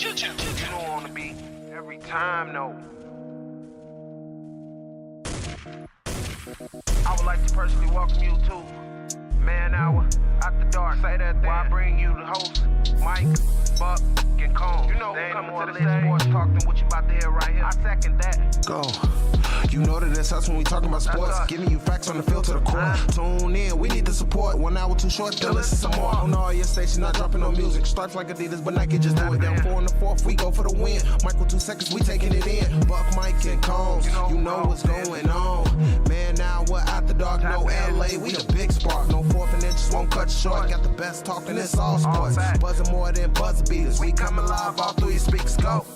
You don't want to be every time, no. I would like to personally welcome you to Man Hour After Dark. Say that thing. While I bring you the host, Mike, Buck, and Cone. You know who's coming to the stage. Sports talk than what you about to hear right here. I second that. Go. You know that it's us when we talking about sports. Giving you facts on the field to the core. Tune in, we need the support. 1 hour too short, then listen some more. On all your stations, not dropping no music. Starts like Adidas, but Nike just do it. Down 4 in the 4th, we go for the win. Michael 2 seconds, we taking it in. Buck, Mike, and Combs. You know what's going on. Man, now we're After Dark, no LA. We the big spark. No 4th and inches won't cut you short. Got the best talking, it's all sports. Buzzing more than buzzer beaters. We coming live all through your speakers. Go.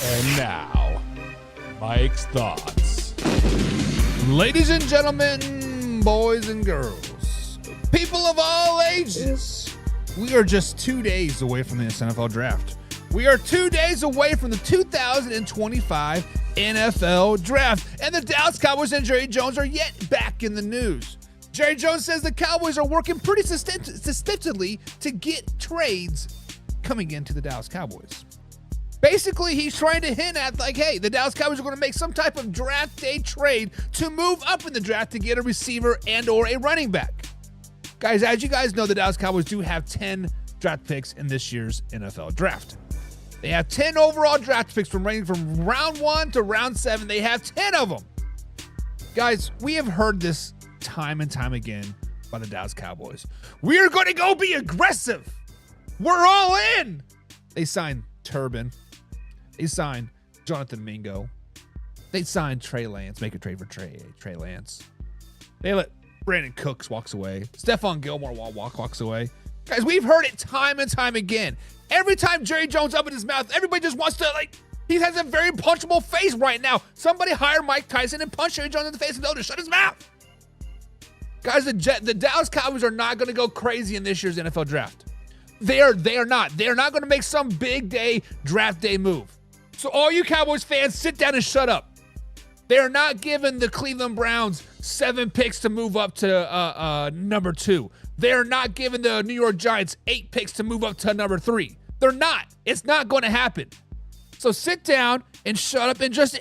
And now, Mike's thoughts. Ladies and gentlemen, boys and girls, people of all ages, we are just 2 days away from the NFL draft. We are 2 days away from the 2025 NFL draft, and the Dallas Cowboys and Jerry Jones are yet back in the news. Jerry Jones says the Cowboys are working pretty systematically to get trades coming into the Dallas Cowboys. Basically, he's trying to hint at, like, hey, the Dallas Cowboys are going to make some type of draft day trade to move up in the draft to get a receiver and or a running back. Guys, as you guys know, the Dallas Cowboys do have 10 draft picks in this year's NFL draft. They have 10 overall draft picks ranging from round 1 to round 7. They have 10 of them. Guys, we have heard this time and time again by the Dallas Cowboys. We are going to go be aggressive. We're all in. They signed Turbin. They signed Jonathan Mingo. They signed Trey Lance. Make a trade for Trey Lance. They let Brandon Cooks walks away. Stephon Gilmore walks away. Guys, we've heard it time and time again. Every time Jerry Jones opened his mouth, everybody just wants to, like, he has a very punchable face right now. Somebody hire Mike Tyson and punch Jerry Jones in the face and tell him to shut his mouth. Guys, the Dallas Cowboys are not going to go crazy in this year's NFL draft. They are not. They are not going to make some big day draft day move. So all you Cowboys fans, sit down and shut up. They are not giving the Cleveland Browns 7 picks to move up to number 2. They are not giving the New York Giants 8 picks to move up to number 3. They're not. It's not going to happen. So sit down and shut up and just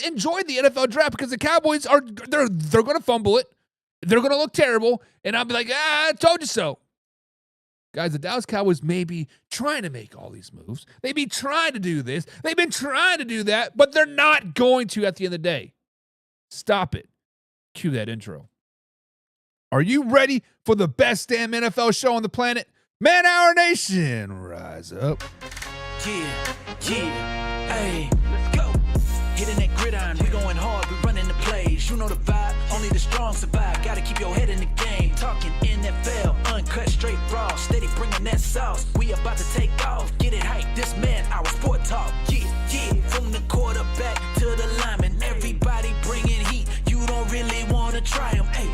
enjoy the NFL draft, because the Cowboys they're going to fumble it. They're going to look terrible, and I'll be like, I told you so. Guys, the Dallas Cowboys may be trying to make all these moves. They be trying to do this. They've been trying to do that, but they're not going to at the end of the day. Stop it. Cue that intro. Are you ready for the best damn NFL show on the planet? Man Hour Nation, rise up. Yeah, hey, let's go. Hitting that gridiron, we going hard, we running the plays. You know the vibe, only the strong survive. Gotta keep your head in the game. Talking NFL, uncut, straight raw. Steady bringing that sauce. We about to take off. Get it hype, this man, our sport talk. Yeah, from the quarterback to the lineman. Everybody bringing heat. You don't really want to try them. Hey,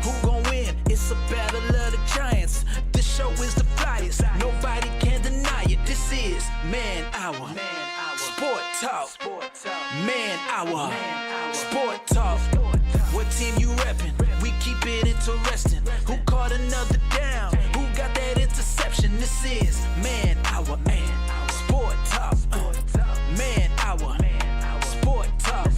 who gon' win? It's a battle of the giants. This show is the flyest. Nobody can deny it. This is Man Hour. Sport Talk. Man Hour. Sport Talk. What team you reppin'? We keep it interesting. Who caught another down? Who got that interception? This is Man Hour. Sport Talk. Man Hour. Sport Talk.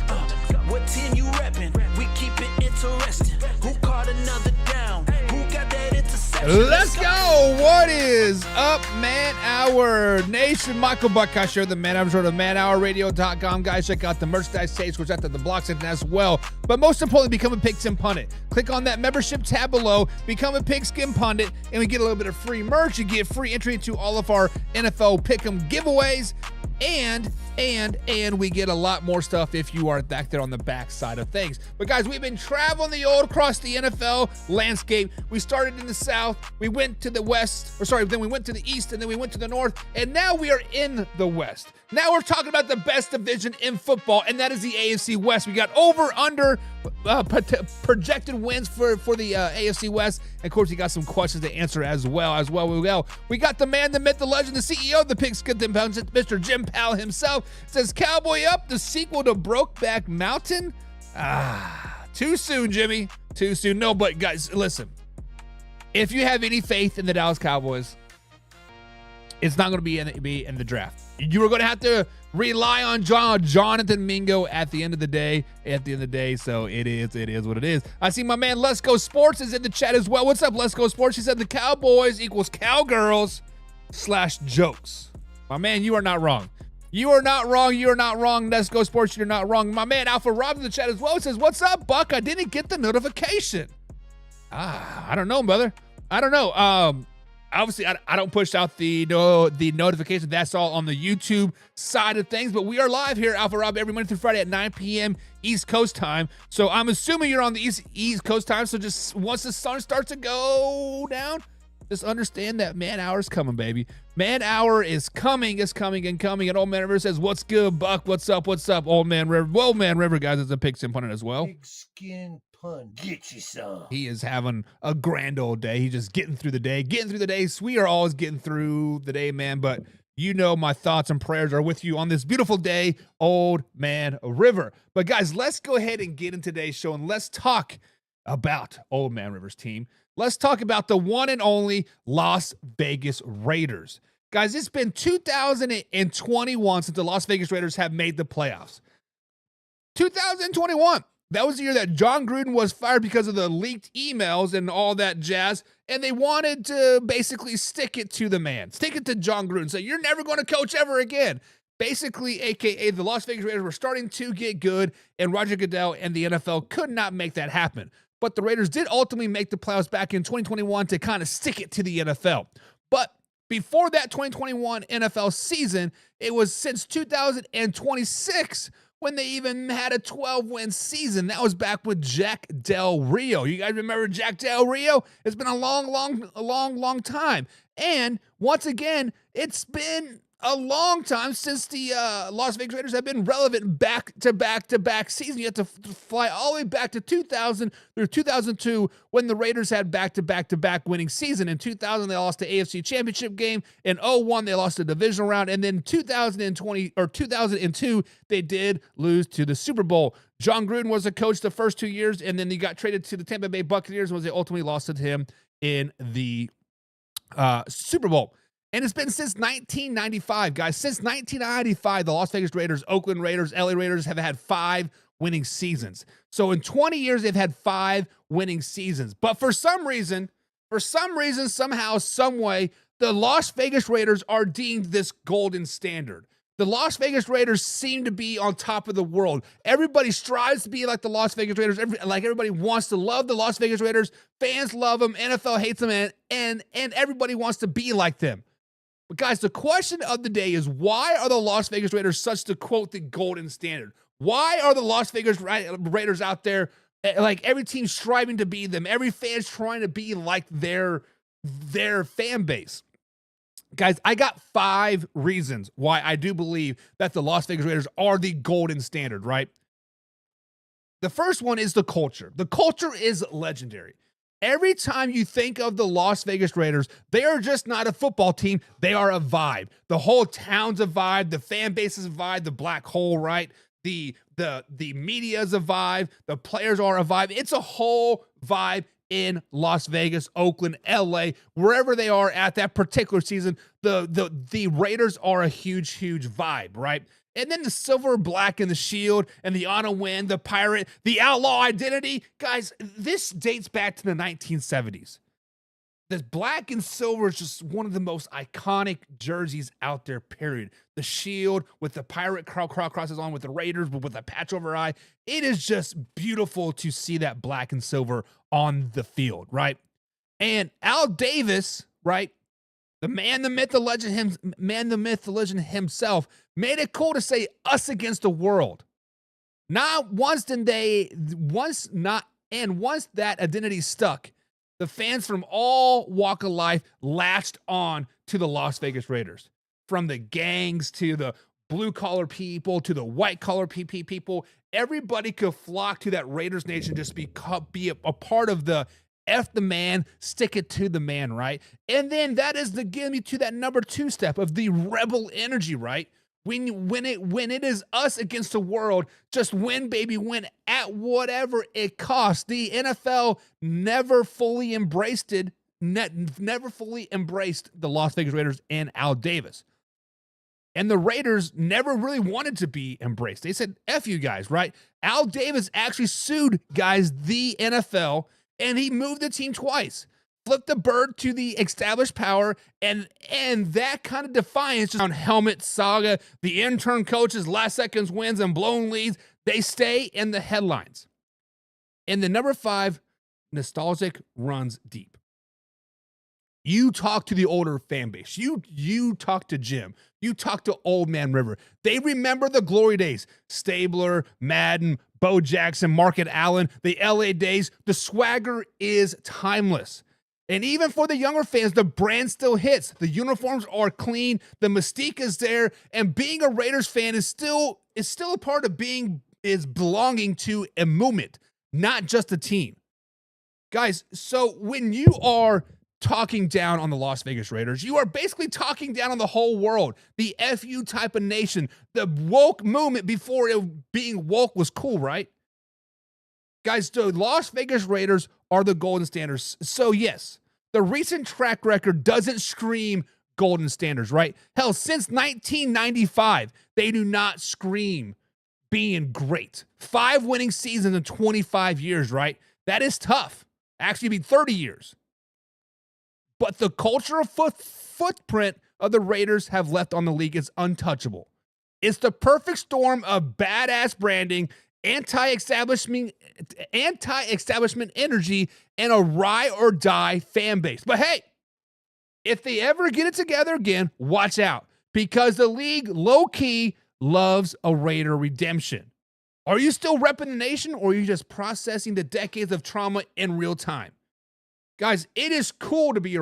What team you reppin'? We keep it interesting. Who caught another down? Who got that interception? Let's go. What is up, Man Hour Nation? Michael Buckeye Show, the Man Hour Show, of manhourradio.com. Guys, check out the merchandise page, which is at the blog section as well. But most importantly, become a Pigskin Pundit. Click on that membership tab below, become a Pigskin Pundit, and we get a little bit of free merch. You get free entry into all of our NFL Pick'em giveaways. And we get a lot more stuff if you are back there on the back side of things. But guys, we've been traveling across the NFL landscape. We started in the South, we went to the West, then we went to the East, and then we went to the North, and now we are in the West. Now we're talking about the best division in football, and that is the AFC West. We got over-under projected wins for the AFC West. And of course, we got some questions to answer as well. We got the man, the myth, the legend, the CEO of the Pigskin Pundit, Mr. Jim Powell himself. Says, Cowboy Up, the sequel to Brokeback Mountain? Too soon, Jimmy. Too soon. No, but guys, listen. If you have any faith in the Dallas Cowboys, it's not going to be in the draft. You are going to have to rely on Jonathan Mingo at the end of the day. So it is what it is. I see my man Let's Go Sports is in the chat as well. What's up, Let's Go Sports? He said the Cowboys equals cowgirls / jokes. My man, you are not wrong. You are not wrong. Let's Go Sports, you're not wrong. My man Alpha Rob in the chat as well says, what's up, Buck? I didn't get the notification. I don't know, brother. I don't know. Obviously, I don't push out the notification. That's all on the YouTube side of things. But we are live here, Alpha Rob, every Monday through Friday at 9 p.m. East Coast time. So I'm assuming you're on the East Coast time. So just once the sun starts to go down, just understand that Man Hour is coming, baby. Man Hour is coming. It's coming. And Old Man River says, what's good, Buck? What's up? Old Man River. Well, Man River, guys, is a Pigskin Pundit as well. Pigskin Pun, get you some. He is having a grand old day. He's just getting through the day. We are always getting through the day, man. But you know my thoughts and prayers are with you on this beautiful day, Old Man River. But guys, let's go ahead and get into today's show and let's talk about Old Man River's team. Let's talk about the one and only Las Vegas Raiders. Guys, it's been 2021 since the Las Vegas Raiders have made the playoffs. 2021. That was the year that John Gruden was fired because of the leaked emails and all that jazz, and they wanted to basically stick it to the man. Stick it to John Gruden. So you're never going to coach ever again. Basically, a.k.a. the Las Vegas Raiders were starting to get good, and Roger Goodell and the NFL could not make that happen. But the Raiders did ultimately make the playoffs back in 2021 to kind of stick it to the NFL. But before that 2021 NFL season, it was since 2026 when they even had a 12-win season. That was back with Jack Del Rio. You guys remember Jack Del Rio? It's been a long time. And once again, it's been a long time since the Las Vegas Raiders have been relevant back-to-back seasons. You have to fly all the way back to 2000 through 2002 when the Raiders had back-to-back winning season. In 2000, they lost the AFC Championship game. In 2001, they lost the divisional round. And then 2002, they did lose to the Super Bowl. John Gruden was the coach the first 2 years, and then he got traded to the Tampa Bay Buccaneers when they ultimately lost to him in the Super Bowl. And it's been since 1995, guys. Since 1995, the Las Vegas Raiders, Oakland Raiders, LA Raiders have had 5 winning seasons. So in 20 years, they've had 5 winning seasons. But for some reason, somehow, some way, the Las Vegas Raiders are deemed this golden standard. The Las Vegas Raiders seem to be on top of the world. Everybody strives to be like the Las Vegas Raiders. Everybody wants to love the Las Vegas Raiders. Fans love them. NFL hates them, and everybody wants to be like them. But guys, the question of the day is, why are the Las Vegas Raiders such, to quote, the golden standard? Why are the Las Vegas Raiders out there, like every team striving to be them, every fan's trying to be like their fan base? Guys, I got 5 reasons why I do believe that the Las Vegas Raiders are the golden standard, right? The first one is the culture. The culture is legendary. Every time you think of the Las Vegas Raiders, they are just not a football team. They are a vibe. The whole town's a vibe. The fan base is a vibe. The black hole, right? The media is a vibe. The players are a vibe. It's a whole vibe in Las Vegas, Oakland, LA, wherever they are at that particular season. The Raiders are a huge vibe, right? And then the silver, black, and the shield, and the on a win, the pirate, the outlaw identity. Guys, this dates back to the 1970s. The black and silver is just one of the most iconic jerseys out there, period. The shield with the pirate crosses on with the Raiders, but with a patch over eye. It is just beautiful to see that black and silver on the field, right? And Al Davis, right? The man, the myth, the legend, the legend himself made it cool to say us against the world. Once that identity stuck, the fans from all walk of life latched on to the Las Vegas Raiders. From the gangs to the blue-collar people to the white-collar people, everybody could flock to that Raiders Nation, just be a part of the F the man, stick it to the man, right? And then that is the give me to that number 2 step of the rebel energy, right? When it is us against the world, just win, baby, win at whatever it costs. The NFL never fully embraced the Las Vegas Raiders and Al Davis. And the Raiders never really wanted to be embraced. They said, F you guys, right? Al Davis actually sued, guys, the NFL, and he moved the team twice. Flipped the bird to the established power, and that kind of defiance on helmet saga, the intern coaches, last seconds wins and blown leads, they stay in the headlines. And the number 5, nostalgic runs deep. You talk to the older fan base. You talk to Jim. You talk to Old Man River. They remember the glory days. Stabler, Madden, Bo Jackson, Market Allen, the LA days. The swagger is timeless. And even for the younger fans, the brand still hits. The uniforms are clean. The mystique is there. And being a Raiders fan is still a part of belonging to a movement, not just a team. Guys, so when you are talking down on the Las Vegas Raiders, you are basically talking down on the whole world. The FU type of nation. The woke movement before being woke was cool, right? Guys, the Las Vegas Raiders are the golden standards. So yes, the recent track record doesn't scream golden standards, right? Hell, since 1995, they do not scream being great. 5 winning seasons in 25 years, right? That is tough. Actually, it'd be 30 years. But the cultural footprint of the Raiders have left on the league is untouchable. It's the perfect storm of badass branding, anti-establishment energy, and a ride or die fan base. But hey, if they ever get it together again, watch out, because the league low-key loves a Raider redemption. Are you still repping the nation, or are you just processing the decades of trauma in real time? Guys, it is cool to be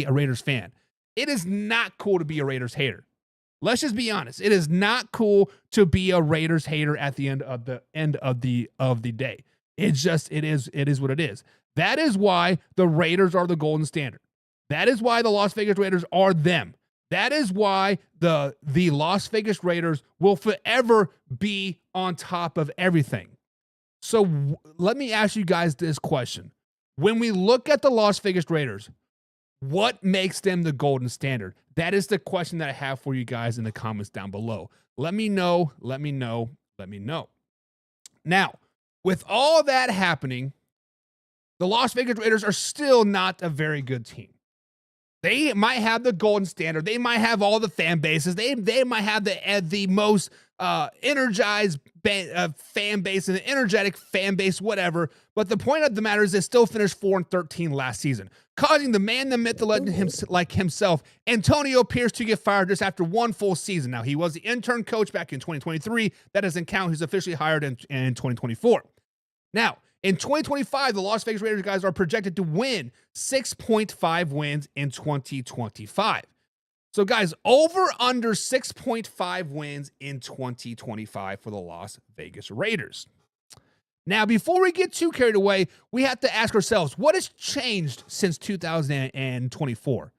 a Raiders fan. It is not cool to be a Raiders hater. Let's just be honest. It is not cool to be a Raiders hater at the end of the day. It is what it is. That is why the Raiders are the golden standard. That is why the Las Vegas Raiders are them. That is why the Las Vegas Raiders will forever be on top of everything. So let me ask you guys this question. When we look at the Las Vegas Raiders, what makes them the golden standard? That is the question that I have for you guys in the comments down below. Let me know. Now, with all that happening, the Las Vegas Raiders are still not a very good team. They might have the golden standard. They might have all the fan bases. They might have the most energized fan base and the energetic fan base, whatever. But the point of the matter is they still finished 4-13 last season, causing the man, the myth, the legend like himself, Antonio Pierce, to get fired just after one full season. Now, he was the intern coach back in 2023. That doesn't count. He's officially hired in 2024. Now, in 2025, the Las Vegas Raiders guys are projected to win 6.5 wins in 2025. So, guys, over under 6.5 wins in 2025 for the Las Vegas Raiders. Now, before we get too carried away, we have to ask ourselves, what has changed since 2024?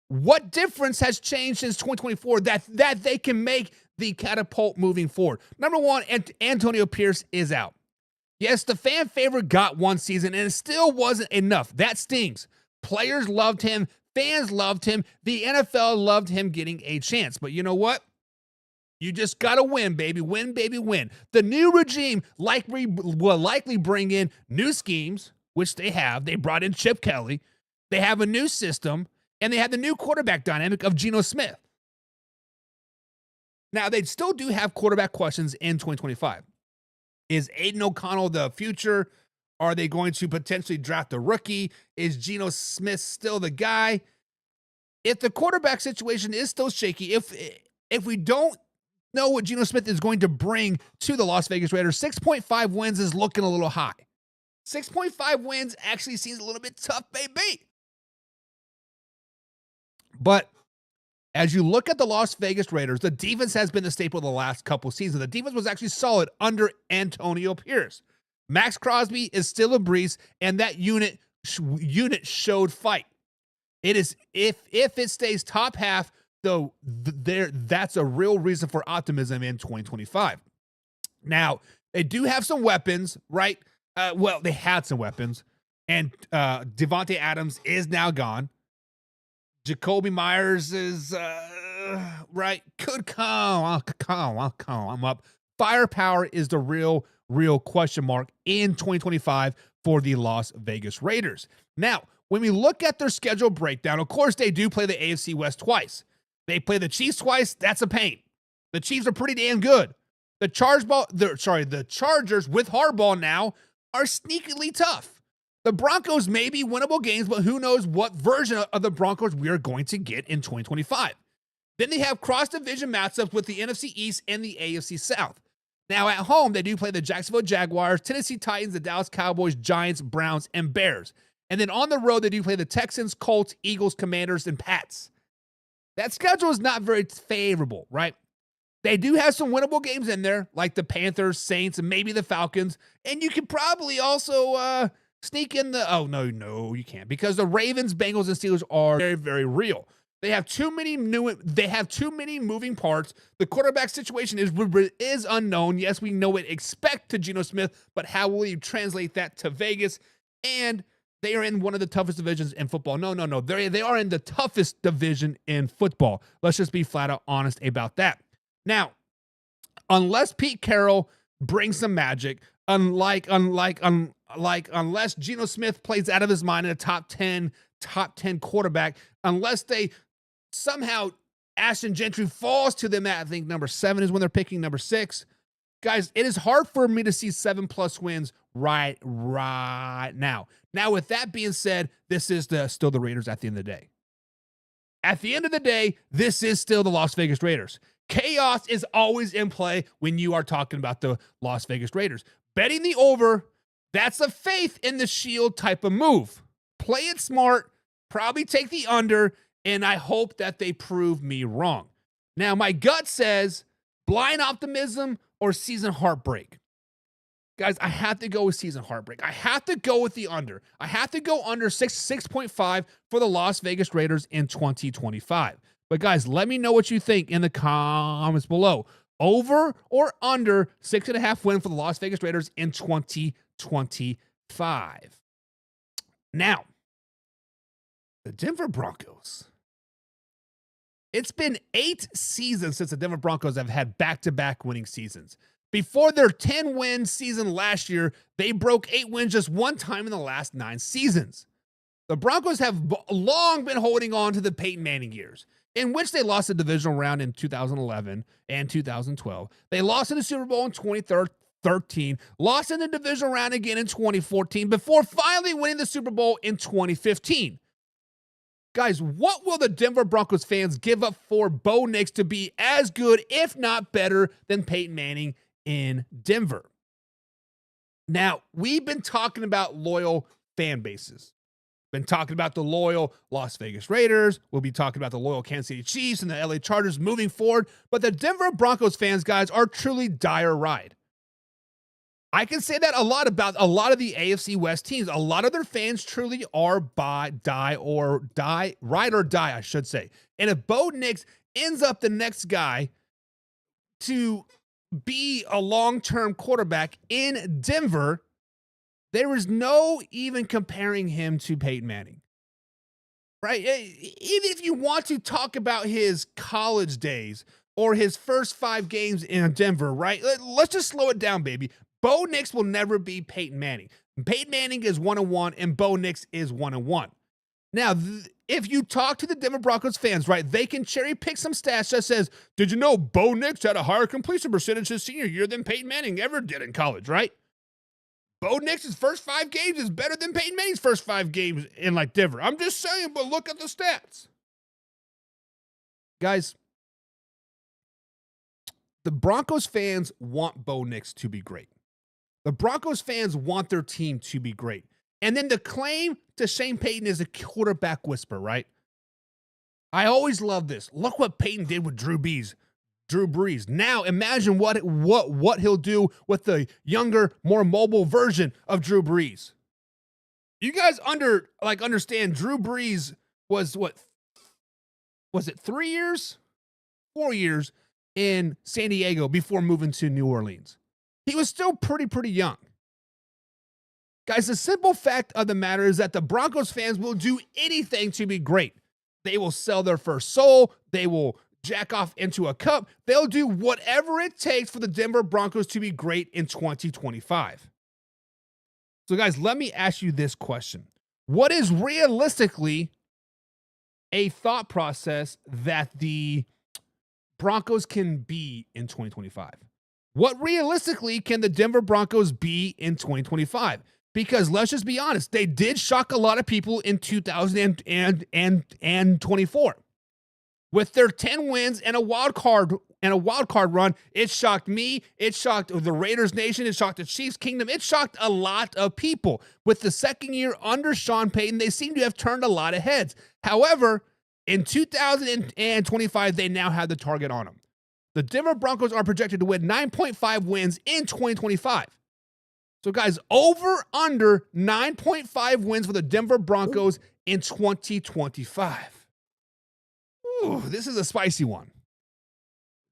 What difference has changed since 2024 that they can make the catapult moving forward? Number one, Antonio Pierce is out. Yes, the fan favorite got one season, and it still wasn't enough. That stings. Players loved him. Fans loved him. The NFL loved him getting a chance. But you know what? You just got to win, baby. Win, baby, win. The new regime will likely bring in new schemes, which they have. They brought in Chip Kelly. They have a new system, and they have the new quarterback dynamic of Geno Smith. Now, they still do have quarterback questions in 2025. Is Aiden O'Connell the future? Are they going to potentially draft a rookie? Is Geno Smith still the guy? If the quarterback situation is still shaky, if we don't know what Geno Smith is going to bring to the Las Vegas Raiders, 6.5 wins is looking a little high. 6.5 wins actually seems a little bit tough, baby. But as you look at the Las Vegas Raiders, the defense has been the staple of the last couple seasons. The defense was actually solid under Antonio Pierce. Max Crosby is still a breeze, and that unit showed fight. It is if it stays top half, though, that's a real reason for optimism in 2025. Now, they do have some weapons, right? They had some weapons, and Devontae Adams is now gone. Jacoby Myers is right. Could come up. Firepower is the real question mark in 2025 for the Las Vegas Raiders. Now, when we look at their schedule breakdown, of course, they do play the AFC West twice. They play the Chiefs twice. That's a pain. The Chiefs are pretty damn good. The Chargers with Harbaugh now are sneakily tough. The Broncos may be winnable games, but who knows what version of the Broncos we are going to get in 2025. Then they have cross-division matchups with the NFC East and the AFC South. Now at home, they do play the Jacksonville Jaguars, Tennessee Titans, the Dallas Cowboys, Giants, Browns, and Bears. And then on the road, they do play the Texans, Colts, Eagles, Commanders, and Pats. That schedule is not very favorable, right? They do have some winnable games in there, like the Panthers, Saints, and maybe the Falcons. And you can probably also sneak in no, you can't, because the Ravens, Bengals, and Steelers are very, very real. They have too many moving parts. The quarterback situation is unknown. Yes, we know it. Expect to Geno Smith, but how will you translate that to Vegas? And they are in one of the toughest divisions in football. No. They are in the toughest division in football. Let's just be flat out honest about that. Now, unless Pete Carroll brings some magic, unless Geno Smith plays out of his mind in a top 10 quarterback, unless they somehow Ashton Gentry falls to them at, I think, number 7 is when they're picking number 6. Guys, it is hard for me to see 7+ wins right now. Now, with that being said, this is still the Raiders at the end of the day. At the end of the day, this is still the Las Vegas Raiders. Chaos is always in play when you are talking about the Las Vegas Raiders. Betting the over, that's a faith in the shield type of move. Play it smart, probably take the under, and I hope that they prove me wrong. Now, my gut says blind optimism or season heartbreak. Guys, I have to go with season heartbreak. I have to go with the under. I have to go under 6.5 for the Las Vegas Raiders in 2025. But guys, let me know what you think in the comments below. Over or under 6.5 win for the Las Vegas Raiders in 2025. Now, the Denver Broncos. It's been 8 seasons since the Denver Broncos have had back-to-back winning seasons. Before their 10-win season last year, they broke 8 wins just one time in the last 9 seasons. The Broncos have long been holding on to the Peyton Manning years, in which they lost the divisional round in 2011 and 2012. They lost in the Super Bowl in 2013, lost in the divisional round again in 2014, before finally winning the Super Bowl in 2015. Guys, what will the Denver Broncos fans give up for Bo Nix to be as good, if not better, than Peyton Manning in Denver? Now, we've been talking about loyal fan bases. Been talking about the loyal Las Vegas Raiders. We'll be talking about the loyal Kansas City Chiefs and the LA Chargers moving forward. But the Denver Broncos fans, guys, are truly dire ride. I can say that a lot about a lot of the AFC West teams. A lot of their fans truly are ride or die, I should say. And if Bo Nix ends up the next guy to be a long-term quarterback in Denver, there is no even comparing him to Peyton Manning, right? Even if you want to talk about his college days or his first 5 games in Denver, right? Let's just slow it down, baby. Bo Nix will never be Peyton Manning. Peyton Manning is 1-1 and Bo Nix is 1-1. Now, if you talk to the Denver Broncos fans, right, they can cherry pick some stats that says, did you know Bo Nix had a higher completion percentage his senior year than Peyton Manning ever did in college, right? Bo Nix's first 5 games is better than Peyton Manning's first 5 games in Denver. I'm just saying, but look at the stats. Guys, the Broncos fans want Bo Nix to be great. The Broncos fans want their team to be great. And then the claim to Shane Payton is a quarterback whisper, right? I always love this. Look what Peyton did with Drew Brees. Now imagine what he'll do with the younger, more mobile version of Drew Brees. You guys understand Drew Brees was it 3 years? 4 years in San Diego before moving to New Orleans. He was still pretty young. Guys, the simple fact of the matter is that the Broncos fans will do anything to be great. They will sell their first soul. They will jack off into a cup. They'll do whatever it takes for the Denver Broncos to be great in 2025. So, guys, let me ask you this question. What is realistically a thought process that the Broncos can be in 2025? What realistically can the Denver Broncos be in 2025? Because let's just be honest, they did shock a lot of people in 2024. With their 10 wins and a wild card run, it shocked me, it shocked the Raiders Nation, it shocked the Chiefs Kingdom, it shocked a lot of people. With the second year under Sean Payton, they seem to have turned a lot of heads. However, in 2025, they now have the target on them. The Denver Broncos are projected to win 9.5 wins in 2025. So, guys, over under 9.5 wins for the Denver Broncos in 2025. Ooh, this is a spicy one.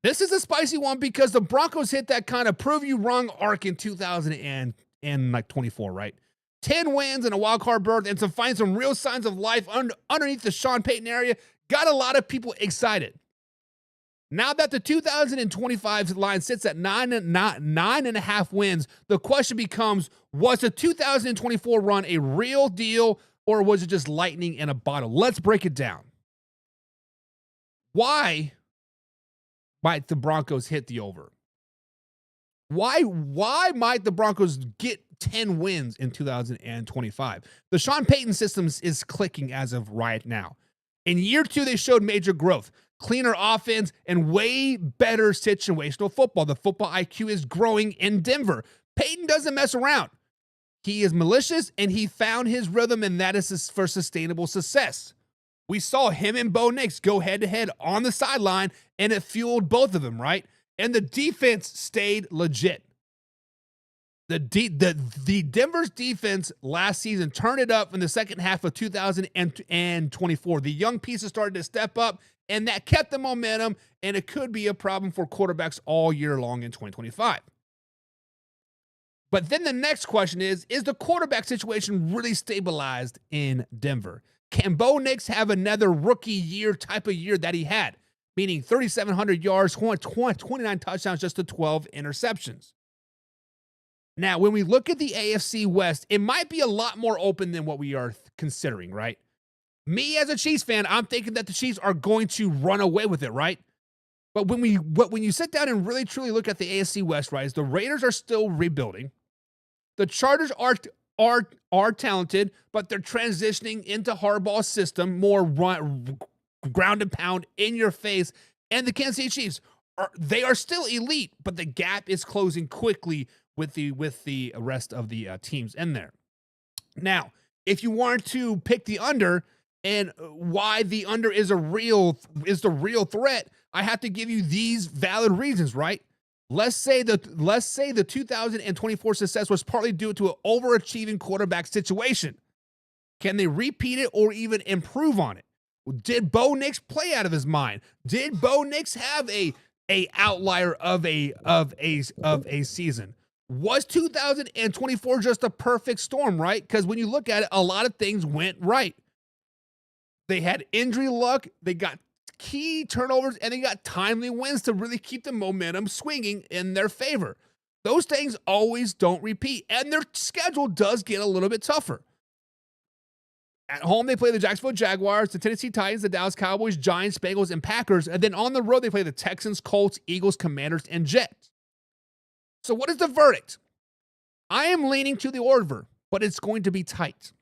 This is a spicy one because the Broncos hit that kind of prove you wrong arc in 2024, right? 10 wins and a wild card berth and to find some real signs of life underneath the Sean Payton area got a lot of people excited. Now that the 2025 line sits at 9.5 wins, the question becomes, was the 2024 run a real deal or was it just lightning in a bottle? Let's break it down. Why might the Broncos hit the over? Why might the Broncos get 10 wins in 2025? The Sean Payton system is clicking as of right now. In year 2, they showed major growth, cleaner offense, and way better situational football. The football IQ is growing in Denver. Payton doesn't mess around. He is malicious, and he found his rhythm, and that is for sustainable success. We saw him and Bo Nix go head-to-head on the sideline, and it fueled both of them, right? And the defense stayed legit. The Denver's defense last season turned it up in the second half of 2024. The young pieces started to step up, and that kept the momentum, and it could be a problem for quarterbacks all year long in 2025. But then the next question is the quarterback situation really stabilized in Denver? Can Bo Nix have another rookie year type of year that he had? Meaning 3,700 yards, 29 touchdowns, just to 12 interceptions. Now, when we look at the AFC West, it might be a lot more open than what we are considering, right? Me as a Chiefs fan, I'm thinking that the Chiefs are going to run away with it, right? But when you sit down and really truly look at the AFC West, right, is the Raiders are still rebuilding. The Chargers are talented, but they're transitioning into Harbaugh's system, more ground and pound in your face. And the Kansas City Chiefs they are still elite, but the gap is closing quickly with the rest of the teams in there. Now, if you want to pick the under and why the under is the real threat, I have to give you these valid reasons, right? Let's say the 2024 success was partly due to an overachieving quarterback situation. Can they repeat it or even improve on it? Did Bo Nix play out of his mind? Did Bo Nix have a outlier of a season? Was 2024 just a perfect storm, right? Because when you look at it, a lot of things went right. They had injury luck, they got key turnovers, and they got timely wins to really keep the momentum swinging in their favor. Those things always don't repeat, and their schedule does get a little bit tougher. At home, they play the Jacksonville Jaguars, the Tennessee Titans, the Dallas Cowboys, Giants, Bengals, and Packers. And then on the road, they play the Texans, Colts, Eagles, Commanders, and Jets. So what is the verdict? I am leaning to the over, but it's going to be tight.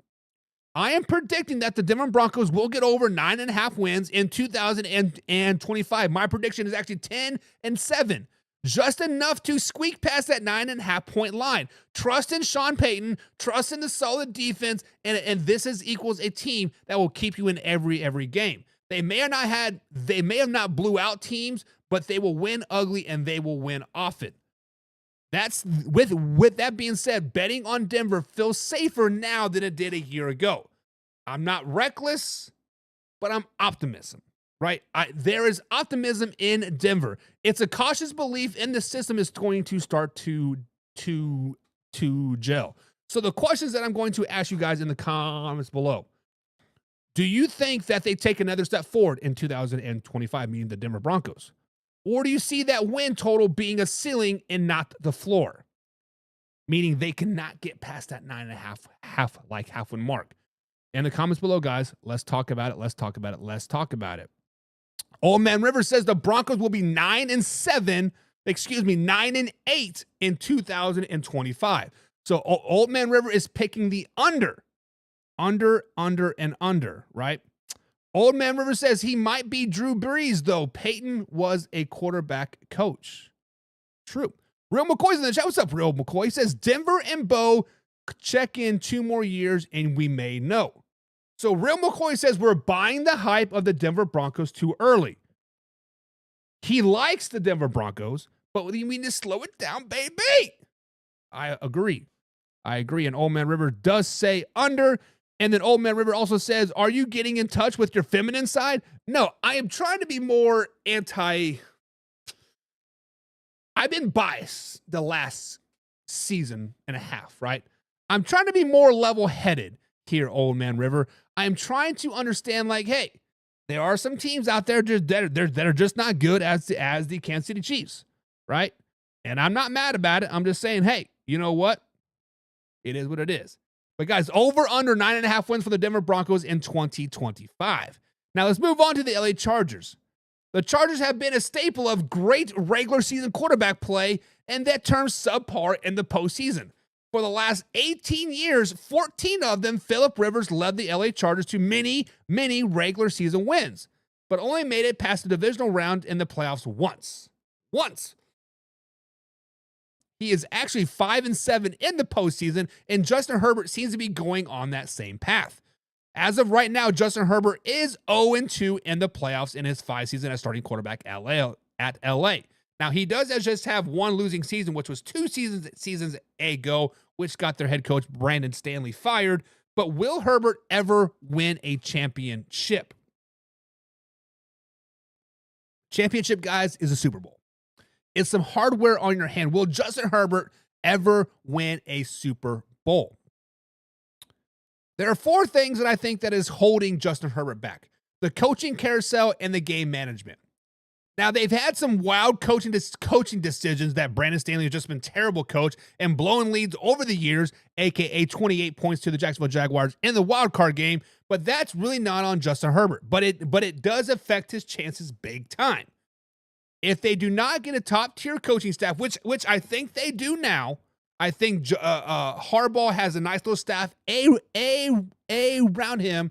I am predicting that the Denver Broncos will get over 9.5 wins in 2025. My prediction is actually 10-7. Just enough to squeak past that 9.5 point line. Trust in Sean Payton, trust in the solid defense, and this equals a team that will keep you in every game. They may have not blew out teams, but they will win ugly and they will win often. That's with that being said, betting on Denver feels safer now than it did a year ago. I'm not reckless, but I'm optimism. Right? There is optimism in Denver. It's a cautious belief in the system is going to start to gel. So the questions that I'm going to ask you guys in the comments below. Do you think that they take another step forward in 2025, meaning the Denver Broncos? Or do you see that win total being a ceiling and not the floor? Meaning they cannot get past that 9.5 half-win mark. In the comments below, guys, let's talk about it. Old Man River says the Broncos will be 9-8 in 2025. So Old Man River is picking the under, right? Old Man River says he might be Drew Brees, though. Peyton was a quarterback coach. True. Real McCoy's in the chat. What's up, Real McCoy? He says Denver and Bo check in 2 more years and we may know. So Real McCoy says we're buying the hype of the Denver Broncos too early. He likes the Denver Broncos, but we need to slow it down, baby. I agree. And Old Man River does say under. And then Old Man River also says, are you getting in touch with your feminine side? No, I am trying to be more I've been biased the last season and a half, right? I'm trying to be more level-headed here, Old Man River. I'm trying to understand, like, hey, there are some teams out there that are just not good as the Kansas City Chiefs, right? And I'm not mad about it. I'm just saying, hey, you know what? It is what it is. But guys, over under 9.5 wins for the Denver Broncos in 2025. Now let's move on to the LA Chargers. The Chargers have been a staple of great regular season quarterback play, and that turns subpar in the postseason. For the last 18 years, 14 of them, Phillip Rivers led the LA Chargers to many regular season wins, but only made it past the divisional round in the playoffs once. He is actually 5-7 in the postseason, and Justin Herbert seems to be going on that same path. As of right now, Justin Herbert is 0-2 in the playoffs in his 5 seasons as starting quarterback at LA. Now, he does just have one losing season, which was 2 seasons ago, which got their head coach, Brandon Stanley, fired. But will Herbert ever win a championship? Championship, guys, is a Super Bowl. It's some hardware on your hand. Will Justin Herbert ever win a Super Bowl? There are 4 things that I think that is holding Justin Herbert back: the coaching carousel and the game management. Now, they've had some wild coaching decisions that Brandon Stanley has just been terrible coach and blowing leads over the years, aka 28 points to the Jacksonville Jaguars in the wild card game. But that's really not on Justin Herbert. But it does affect his chances big time. If they do not get a top tier coaching staff, which I think they do now, I think Harbaugh has a nice little staff around him.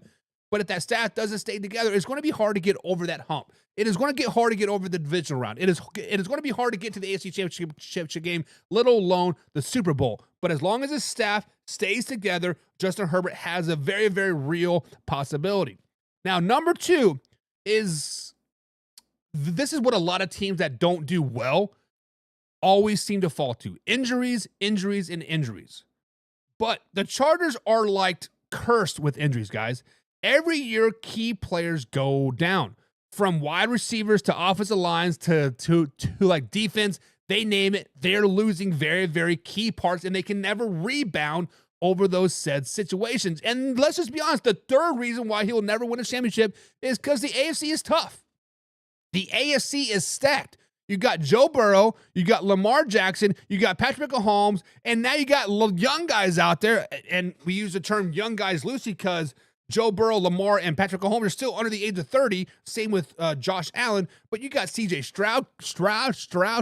But if that staff doesn't stay together, it's going to be hard to get over that hump. It is going to get hard to get over the divisional round. It is going to be hard to get to the AFC Championship game, let alone the Super Bowl. But as long as his staff stays together, Justin Herbert has a very, very real possibility. Now, number 2 is, this is what a lot of teams that don't do well always seem to fall to: injuries, injuries, and injuries. But the Chargers are like cursed with injuries, guys. Every year, key players go down. From wide receivers to offensive lines to like defense, they name it. They're losing very, very key parts, and they can never rebound over those said situations. And let's just be honest, the third reason why he'll never win a championship is because the AFC is tough. The AFC is stacked. You got Joe Burrow, you got Lamar Jackson, you got Patrick Mahomes, and now you got young guys out there. And we use the term young guys loosely because Joe Burrow, Lamar, and Patrick Mahomes are still under the age of 30. Same with Josh Allen. But you got C.J. Stroud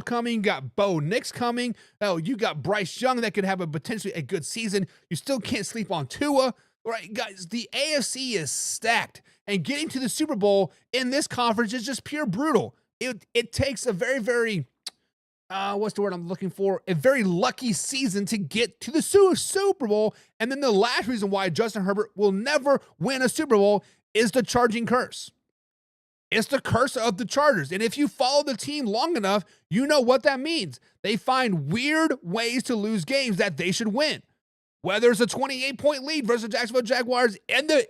coming. You got Bo Nix coming. Oh, you got Bryce Young that could have potentially a good season. You still can't sleep on Tua. Right, guys, the AFC is stacked. And getting to the Super Bowl in this conference is just pure brutal. It takes a very, very, what's the word I'm looking for? A very lucky season to get to the Super Bowl. And then the last reason why Justin Herbert will never win a Super Bowl is the charging curse. It's the curse of the Chargers. And if you follow the team long enough, you know what that means. They find weird ways to lose games that they should win. Whether it's a 28-point lead versus the Jacksonville Jaguars in the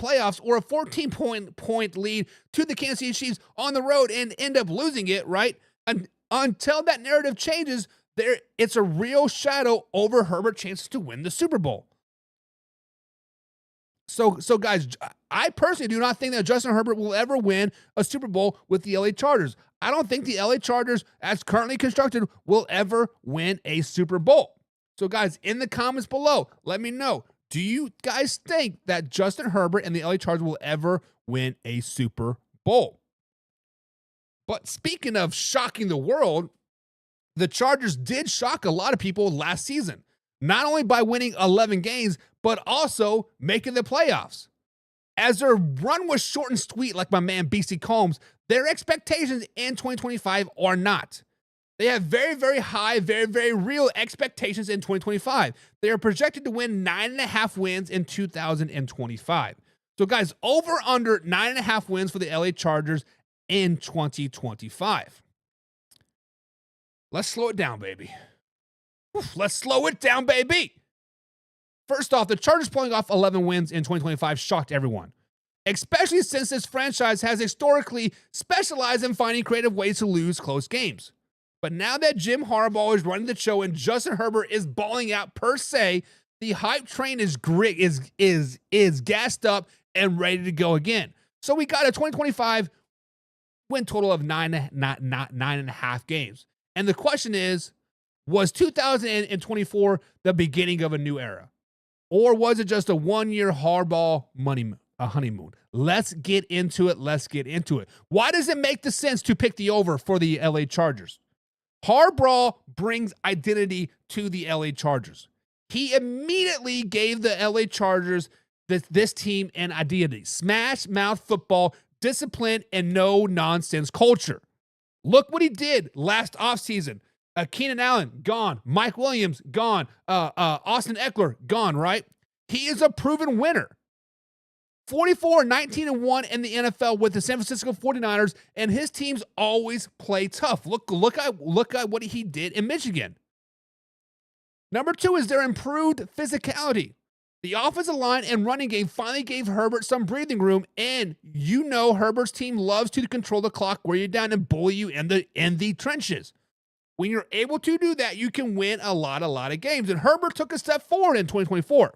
playoffs, or a 14-point lead to the Kansas City Chiefs on the road and end up losing it, right? And until that narrative changes, it's a real shadow over Herbert's chances to win the Super Bowl. So guys, I personally do not think that Justin Herbert will ever win a Super Bowl with the LA Chargers. I don't think the LA Chargers, as currently constructed, will ever win a Super Bowl. So guys, in the comments below, let me know, do you guys think that Justin Herbert and the LA Chargers will ever win a Super Bowl? But speaking of shocking the world, the Chargers did shock a lot of people last season, not only by winning 11 games, but also making the playoffs. As their run was short and sweet, like my man BC Combs, their expectations in 2025 are not. They have very, very high, very, very real expectations in 2025. They are projected to win 9.5 wins in 2025. So guys, over under 9.5 wins for the LA Chargers in 2025. Let's slow it down, baby. Let's slow it down, baby. First off, the Chargers pulling off 11 wins in 2025 shocked everyone, especially since this franchise has historically specialized in finding creative ways to lose close games. But now that Jim Harbaugh is running the show and Justin Herbert is balling out per se, the hype train is gassed up and ready to go again. So we got a 2025 win total of 9.5 games. And the question is, was 2024 the beginning of a new era? Or was it just a one-year Harbaugh honeymoon? Let's get into it. Why does it make the sense to pick the over for the LA Chargers? Harbaugh brings identity to the LA Chargers. He immediately gave the LA Chargers this team an identity. Smash mouth football, discipline, and no-nonsense culture. Look what he did last offseason. Keenan Allen, gone. Mike Williams, gone. Austin Eckler, gone, right? He is a proven winner. 44, 19-1 in the NFL with the San Francisco 49ers, and his teams always play tough. Look at what he did in Michigan. Number 2 is their improved physicality. The offensive line and running game finally gave Herbert some breathing room, and you know Herbert's team loves to control the clock, wear you down, and bully you in the trenches. When you're able to do that, you can win a lot of games. And Herbert took a step forward in 2024.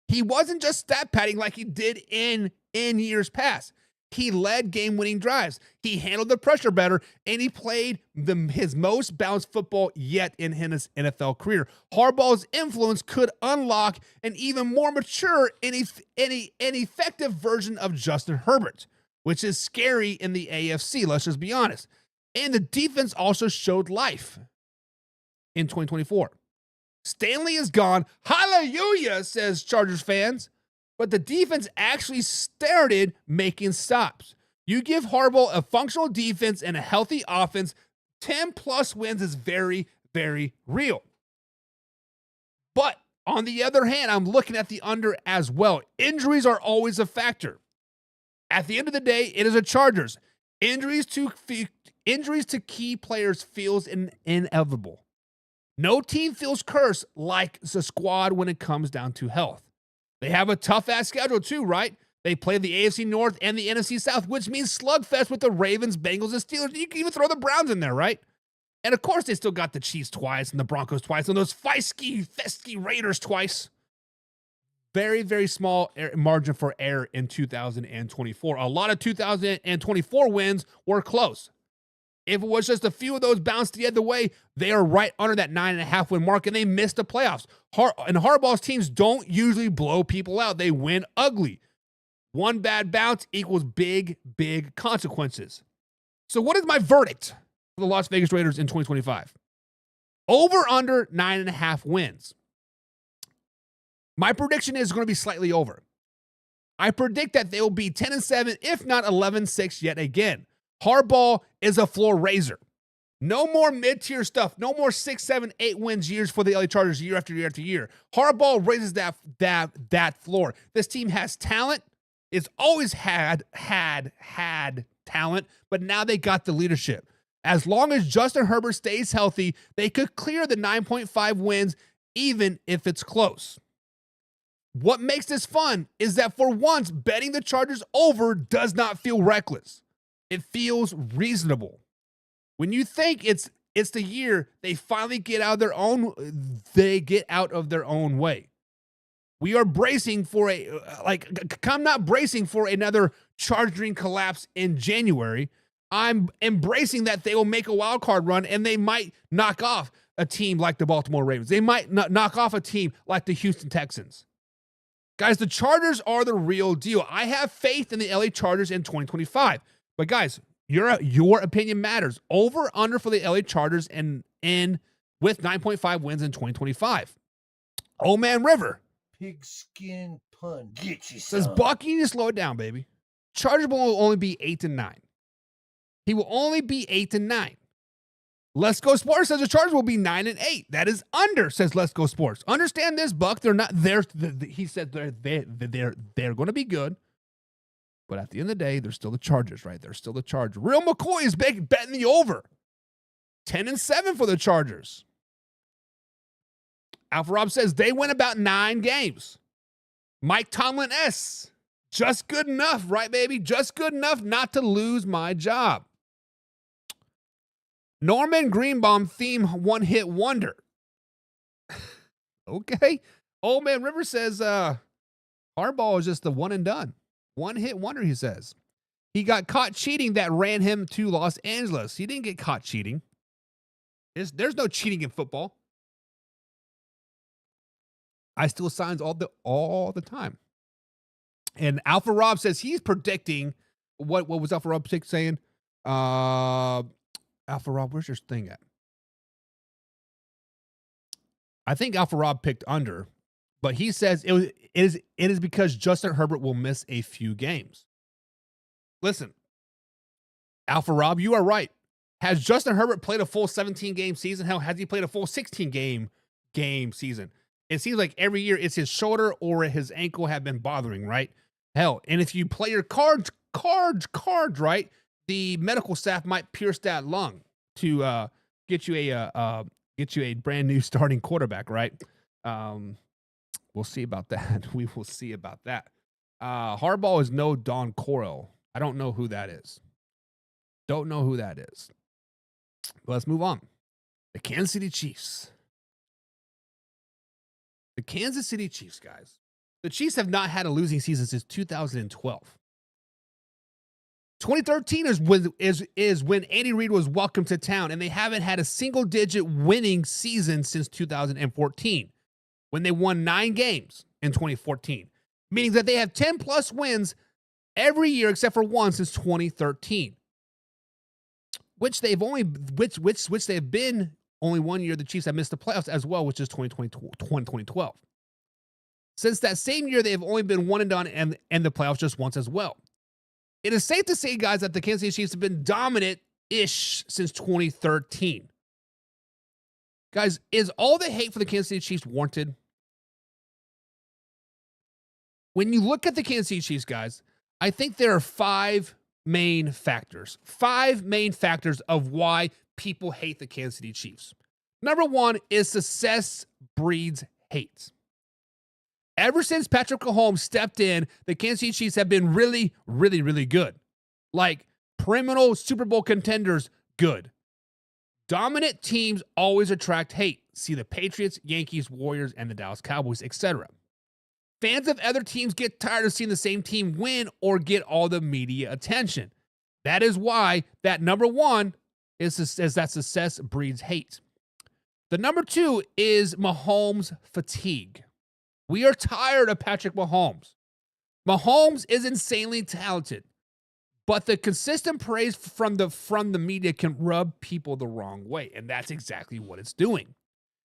He wasn't just stat padding like he did in years past. He led game-winning drives. He handled the pressure better, and he played his most balanced football yet in his NFL career. Harbaugh's influence could unlock an even more mature and effective version of Justin Herbert, which is scary in the AFC, let's just be honest. And the defense also showed life in 2024. Stanley is gone. Hallelujah, says Chargers fans. But the defense actually started making stops. You give Harbaugh a functional defense and a healthy offense, 10-plus wins is very, very real. But on the other hand, I'm looking at the under as well. Injuries are always a factor. At the end of the day, it is a Chargers. Injuries to key players feels inevitable. No team feels cursed like the squad when it comes down to health. They have a tough-ass schedule too, right? They play the AFC North and the NFC South, which means slugfest with the Ravens, Bengals, and Steelers. You can even throw the Browns in there, right? And of course, they still got the Chiefs twice and the Broncos twice and those fesky Raiders twice. Very, very small margin for error in 2024. A lot of 2024 wins were close. If it was just a few of those bounced the other way, they are right under that 9.5 win mark, and they missed the playoffs. And Harbaugh's teams don't usually blow people out. They win ugly. One bad bounce equals big, big consequences. So what is my verdict for the Las Vegas Raiders in 2025? Over under 9.5 wins. My prediction is going to be slightly over. I predict that they will be 10-7, if not 11-6 yet again. Harbaugh is a floor raiser. No more mid-tier stuff. No more 6, 7, 8 wins years for the LA Chargers year after year after year. Harbaugh raises that floor. This team has talent. It's always had talent, but now they got the leadership. As long as Justin Herbert stays healthy, they could clear the 9.5 wins, even if it's close. What makes this fun is that for once, betting the Chargers over does not feel reckless. It feels reasonable. When you think it's the year they finally get out of their own way. We are bracing for I'm not bracing for another Charging collapse in January. I'm embracing that they will make a wild card run and they might knock off a team like the Baltimore Ravens. They might knock off a team like the Houston Texans. Guys, the Chargers are the real deal. I have faith in the LA Chargers in 2025. But guys, your opinion matters. Over, under for the LA Chargers and with 9.5 wins in 2025. Old Man River. Pigskin pun. Get you Says, some. Bucky, you need to slow it down, baby. Chargers will only be 8-9. He will only be 8-9. Let's Go Sports says the Chargers will be 9-8. That is under, says Let's Go Sports. Understand this, Buck. They're not there. He said they're going to be good. But at the end of the day, they're still the Chargers, right? They're still the Chargers. Real McCoy is betting the over. 10-7 for the Chargers. Alpha Rob says they win about 9 games. Mike Tomlin S. Just good enough, right, baby? Just good enough not to lose my job. Norman Greenbaum theme one-hit wonder. Okay. Old Man River says Harbaugh is just the one and done. One-hit wonder, he says. He got caught cheating that ran him to Los Angeles. He didn't get caught cheating. There's no cheating in football. I steal signs all the time. And Alpha Rob says he's predicting what was Alpha Rob saying? Alpha Rob, where's your thing at? I think Alpha Rob picked under, but he says it is because Justin Herbert will miss a few games. Listen, Alpha Rob, you are right. Has Justin Herbert played a full 17-game season? Hell, has he played a full 16-game season? It seems like every year it's his shoulder or his ankle have been bothering, right? Hell, and if you play your cards right, the medical staff might pierce that lung to get you a brand new starting quarterback, right? We'll see about that. We will see about that. Harbaugh is no Don Coryell. I don't know who that is. Don't know who that is. But let's move on. The Kansas City Chiefs. The Kansas City Chiefs, guys. The Chiefs have not had a losing season since 2012. 2013 is when Andy Reid was welcomed to town, and they haven't had a single-digit winning season since 2014, when they won 9 games in 2014, meaning that they have 10-plus wins every year except for one since 2013, which they've been only 1 year the Chiefs have missed the playoffs as well, which is 2012. Since that same year, they have only been one and done and the playoffs just once as well. It is safe to say, guys, that the Kansas City Chiefs have been dominant-ish since 2013. Guys, is all the hate for the Kansas City Chiefs warranted? When you look at the Kansas City Chiefs, guys, I think there are 5 main factors. 5 main factors of why people hate the Kansas City Chiefs. Number 1 is success breeds hate. Ever since Patrick Mahomes stepped in, the Kansas City Chiefs have been really, really, really good. Like perennial Super Bowl contenders, good. Dominant teams always attract hate. See the Patriots, Yankees, Warriors, and the Dallas Cowboys, etc. Fans of other teams get tired of seeing the same team win or get all the media attention. That is why that number 1 is that success breeds hate. The number 2 is Mahomes fatigue. We are tired of Patrick Mahomes. Mahomes is insanely talented, but the consistent praise from the media can rub people the wrong way, and that's exactly what it's doing.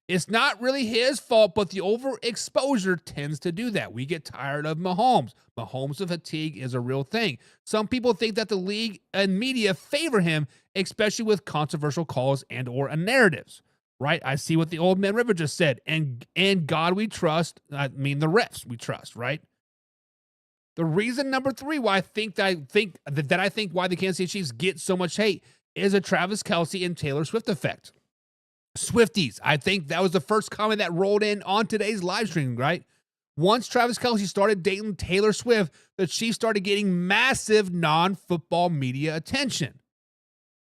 It's not really his fault, but the overexposure tends to do that. We get tired of Mahomes. Mahomes fatigue is a real thing. Some people think that the league and media favor him, especially with controversial calls and or narratives. Right? I see what the old man River just said. And God we trust, I mean the refs we trust, right? The reason number 3 why I think why the Kansas City Chiefs get so much hate is a Travis Kelce and Taylor Swift effect. Swifties, I think that was the first comment that rolled in on today's live stream, right? Once Travis Kelce started dating Taylor Swift, the Chiefs started getting massive non-football media attention.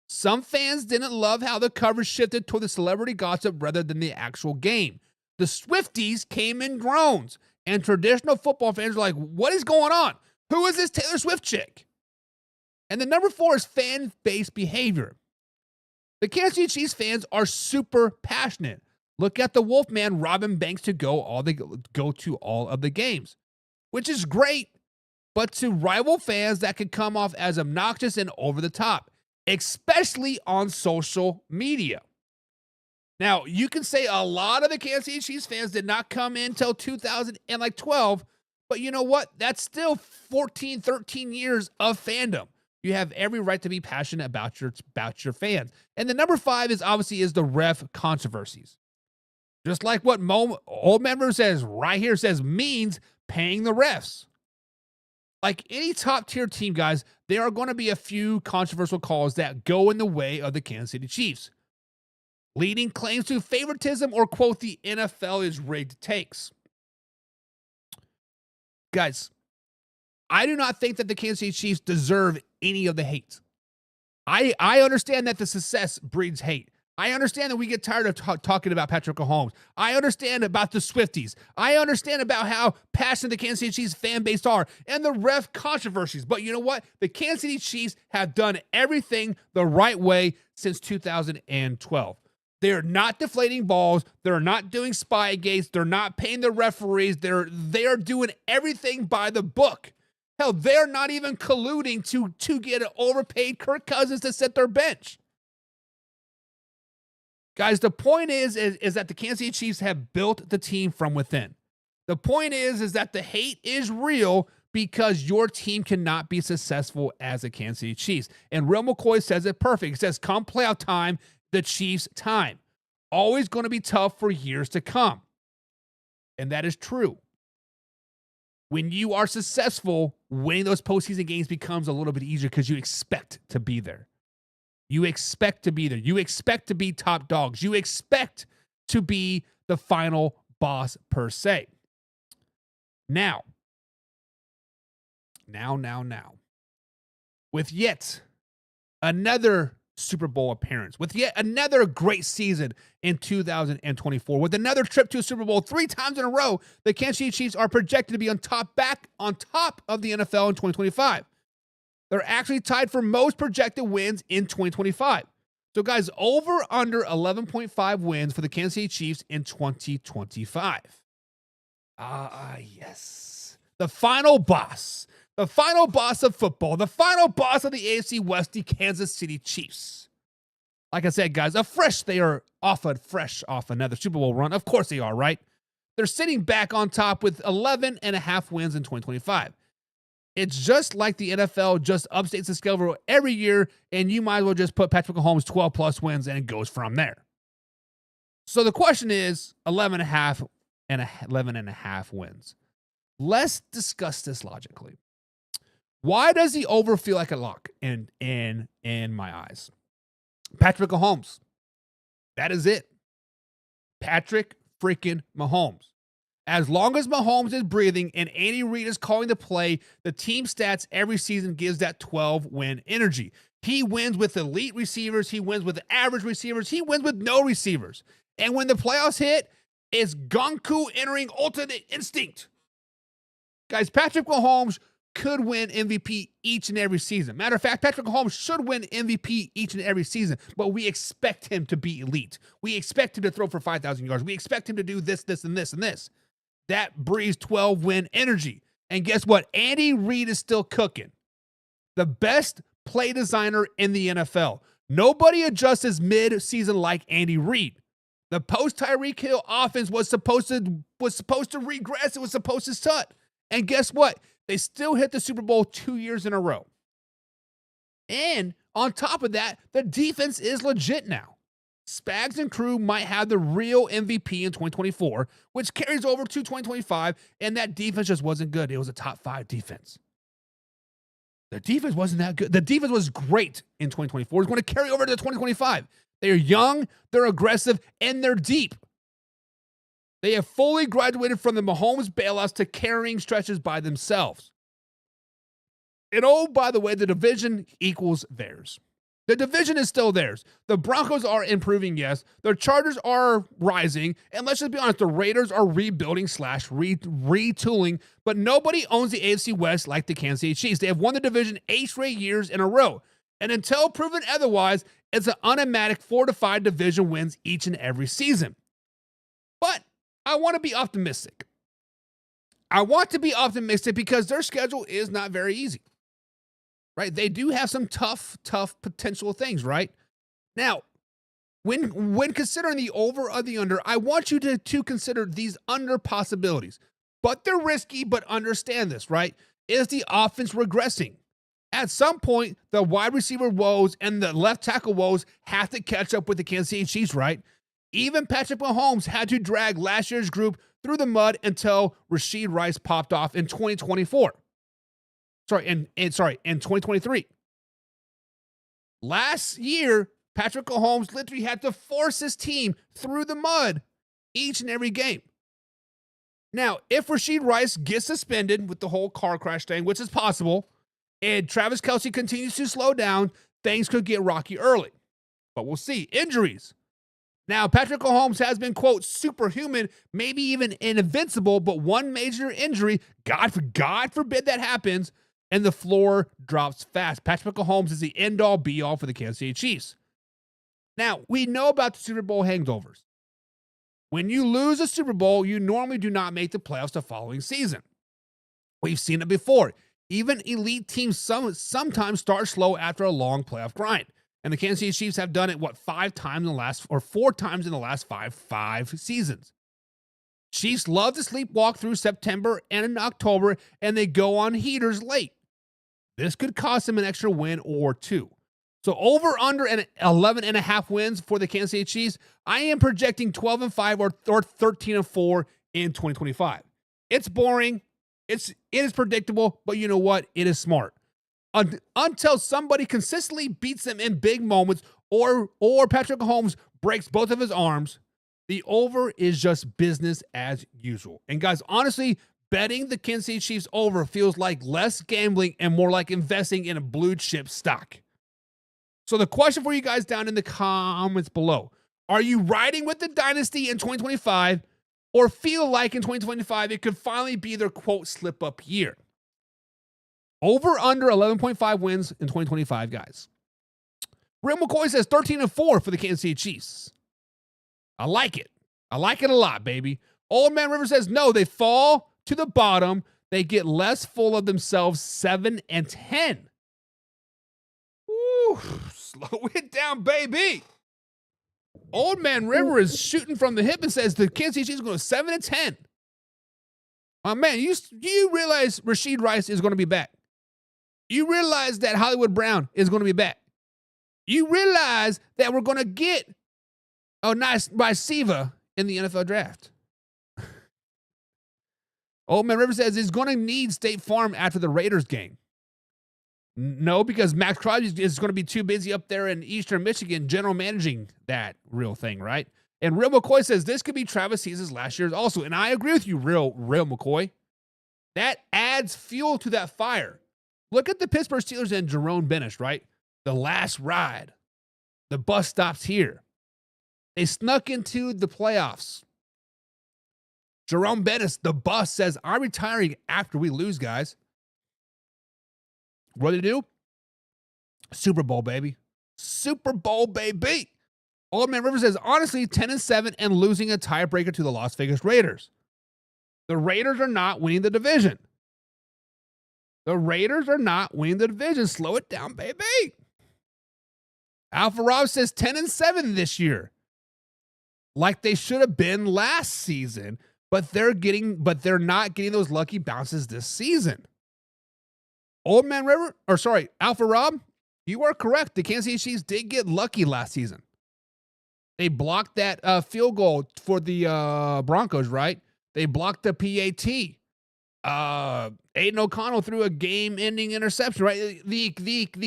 Some fans didn't love how the coverage shifted toward the celebrity gossip rather than the actual game. The Swifties came in drones, and traditional football fans were like, what is going on? Who is this Taylor Swift chick? And the number 4 is fan-based behavior. The Kansas City Chiefs fans are super passionate. Look at the Wolfman Robin Banks to go to all of the games, which is great, but to rival fans that could come off as obnoxious and over the top, especially on social media. Now, you can say a lot of the Kansas City Chiefs fans did not come in until 2012, but you know what? That's still 14, 13 years of fandom. You have every right to be passionate about your fans. And the number 5 is the ref controversies. Just like what old member says right here says means paying the refs. Like any top tier team, guys, there are going to be a few controversial calls that go in the way of the Kansas City Chiefs, leading claims to favoritism or, quote, the NFL is rigged takes. Guys, I do not think that the Kansas City Chiefs deserve any of the hate. I understand that the success breeds hate. I understand that we get tired of talking about Patrick Mahomes. I understand about the Swifties. I understand about how passionate the Kansas City Chiefs fan base are and the ref controversies. But you know what? The Kansas City Chiefs have done everything the right way since 2012. They're not deflating balls. They're not doing spy gates. They're not paying the referees. They're doing everything by the book. Hell, they're not even colluding to get an overpaid Kirk Cousins to sit their bench. Guys, the point is that the Kansas City Chiefs have built the team from within. The point is that the hate is real because your team cannot be successful as the Kansas City Chiefs. And Real McCoy says it perfect. He says, come playoff time, the Chiefs' time. Always going to be tough for years to come. And that is true. When you are successful, winning those postseason games becomes a little bit easier because you expect to be there. You expect to be there. You expect to be top dogs. You expect to be the final boss per se. Now. With yet another Super Bowl appearance, with yet another great season in 2024, with another trip to a Super Bowl 3 times in a row, the Kansas City Chiefs are projected to be on top of the NFL in 2025. They're actually tied for most projected wins in 2025. So, guys, over under 11.5 wins for the Kansas City Chiefs in 2025. Yes. The final boss of football, the final boss of the AFC West, the Kansas City Chiefs. Like I said, guys, they are fresh off another Super Bowl run. Of course they are, right? They're sitting back on top with 11.5 wins in 2025. It's just like the NFL just updates the schedule every year, and you might as well just put Patrick Mahomes 12-plus wins, and it goes from there. So the question is 11.5 wins. Let's discuss this logically. Why does the over feel like a lock in my eyes? Patrick Mahomes. That is it. Patrick freaking Mahomes. As long as Mahomes is breathing and Andy Reid is calling the play, the team stats every season gives that 12-win energy. He wins with elite receivers. He wins with average receivers. He wins with no receivers. And when the playoffs hit, it's Gonku entering ultimate instinct. Guys, Patrick Mahomes could win MVP each and every season. Matter of fact, Patrick Mahomes should win MVP each and every season, but we expect him to be elite. We expect him to throw for 5,000 yards. We expect him to do this, and this, and this. That breeds 12-win energy. And guess what? Andy Reid is still cooking. The best play designer in the NFL. Nobody adjusts mid-season like Andy Reid. The post-Tyreek Hill offense was supposed to regress. It was supposed to stut. And guess what? They still hit the Super Bowl 2 years in a row. And on top of that, the defense is legit now. Spags and crew might have the real MVP in 2024, which carries over to 2025, and that defense just wasn't good. It was a top 5 defense. The defense wasn't that good. The defense was great in 2024. It's going to carry over to 2025. They're young, they're aggressive, and they're deep. They have fully graduated from the Mahomes bailouts to carrying stretches by themselves. And oh, by the way, the division equals theirs. The division is still theirs. The Broncos are improving, yes. The Chargers are rising. And let's just be honest, the Raiders are rebuilding / retooling. But nobody owns the AFC West like the Kansas City Chiefs. They have won the division 8 straight years in a row. And until proven otherwise, it's an automatic 4 to 5 division wins each and every season. But I want to be optimistic. I want to be optimistic because their schedule is not very easy. Right? They do have some tough potential things, right? Now, when considering the over or the under, I want you to consider these under possibilities. But they're risky, but understand this, right? Is the offense regressing? At some point, the wide receiver woes and the left tackle woes have to catch up with the Kansas City Chiefs, right? Even Patrick Mahomes had to drag last year's group through the mud until Rashid Rice popped off in 2024. In 2023. Last year, Patrick Mahomes literally had to force his team through the mud each and every game. Now, if Rashid Rice gets suspended with the whole car crash thing, which is possible, and Travis Kelce continues to slow down, things could get rocky early. But we'll see. Injuries. Now, Patrick Mahomes has been, quote, superhuman, maybe even invincible, but one major injury, God forbid that happens, and the floor drops fast. Patrick Mahomes is the end-all, be-all for the Kansas City Chiefs. Now, we know about the Super Bowl hangovers. When you lose a Super Bowl, you normally do not make the playoffs the following season. We've seen it before. Even elite teams sometimes start slow after a long playoff grind. And the Kansas City Chiefs have done it, 4 times in the last five seasons. Chiefs love to sleepwalk through September and in October, and they go on heaters late. This could cost them an extra win or two. So over under 11.5 wins for the Kansas City Chiefs, I am projecting 12-5 or 13-4 in 2025. It's boring. It is predictable, but you know what? It is smart. Until somebody consistently beats them in big moments or Patrick Mahomes breaks both of his arms, the over is just business as usual. And guys, honestly, betting the Kansas City Chiefs over feels like less gambling and more like investing in a blue chip stock. So the question for you guys down in the comments below, are you riding with the dynasty in 2025 or feel like in 2025 it could finally be their quote slip up year? Over under 11.5 wins in 2025, guys. Real McCoy says 13-4 for the Kansas City Chiefs. I like it. I like it a lot, baby. Old Man River says no, they fall to the bottom. They get less full of themselves, 7-10. Woo, slow it down, baby. Old Man River is shooting from the hip and says the Kansas City Chiefs are going to 7-10. Oh, man, you realize Rashid Rice is going to be back. You realize that Hollywood Brown is going to be back. You realize that we're going to get a nice receiver in the NFL draft. Old Man River says he's going to need State Farm after the Raiders game. No, because Max Crosby is going to be too busy up there in Eastern Michigan general managing that real thing, right? And Real McCoy says this could be Travis Cease's last year's also. And I agree with you, Real McCoy. That adds fuel to that fire. Look at the Pittsburgh Steelers and Jerome Benish, right? The last ride. The bus stops here. They snuck into the playoffs. Jerome Bettis, the bus, says, I'm retiring after we lose, guys. What do they do? Super Bowl, baby. Super Bowl, baby. Old Man River says, honestly, 10-7 and losing a tiebreaker to the Las Vegas Raiders. The Raiders are not winning the division. The Raiders are not winning the division. Slow it down, baby. Alpha Rob says 10-7 this year. Like they should have been last season, but they're not getting those lucky bounces this season. Old Man River, Alpha Rob, you are correct. The Kansas City Chiefs did get lucky last season. They blocked that field goal for the Broncos, right? They blocked the PAT. Aiden O'Connell threw a game-ending interception, right? The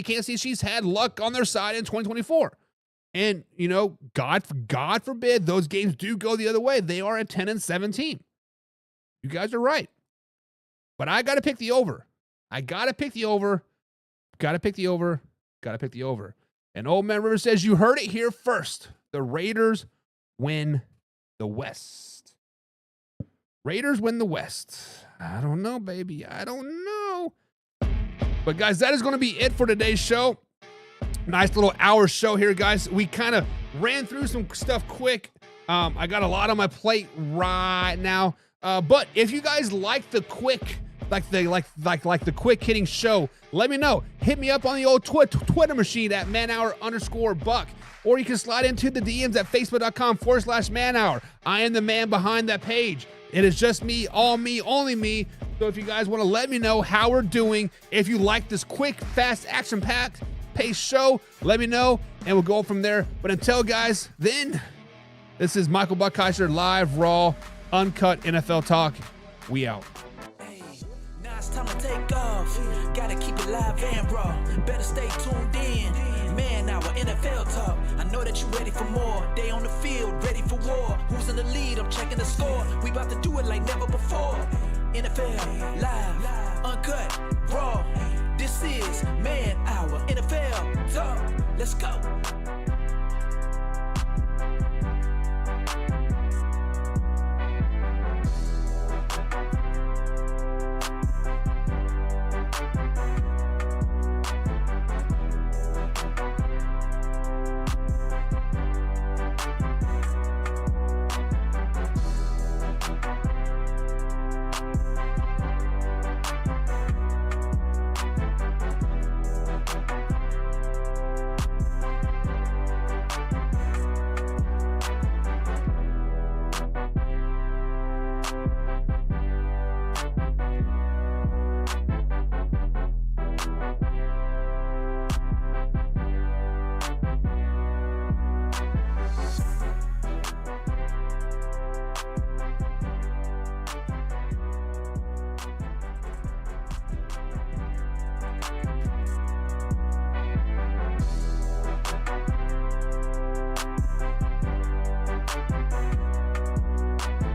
Kansas City Chiefs had luck on their side in 2024. And, you know, God forbid those games do go the other way. They are a 10-7 team. You guys are right. But I got to pick the over. Got to pick the over. And Old Man River says, you heard it here first. The Raiders win the West. Raiders win the West. I don't know, baby. I don't know. But, guys, that is going to be it for today's show. Nice little hour show here, guys. We kind of ran through some stuff quick. I got a lot on my plate right now. But if you guys like the quick, like the quick hitting show, let me know. Hit me up on the old Twitter machine at manhour_buck. Or you can slide into the DMs at facebook.com/manhour. I am the man behind that page. It is just me, all me, only me. So if you guys want to let me know how we're doing, if you like this quick, fast, action-packed pace show, let me know, and we'll go from there. But until, guys, then, this is Michael Buckheiser, live, raw, uncut NFL talk. We out. Hey, now it's time to take off. Gotta keep it live and raw. Better stay tuned in. Man, our NFL talk. I know that you ready for more. They on the field, ready for war. Who's in the lead? I'm checking the score. We about to do it like never before. NFL live, uncut, raw. This is Man Hour NFL Talk. Let's go.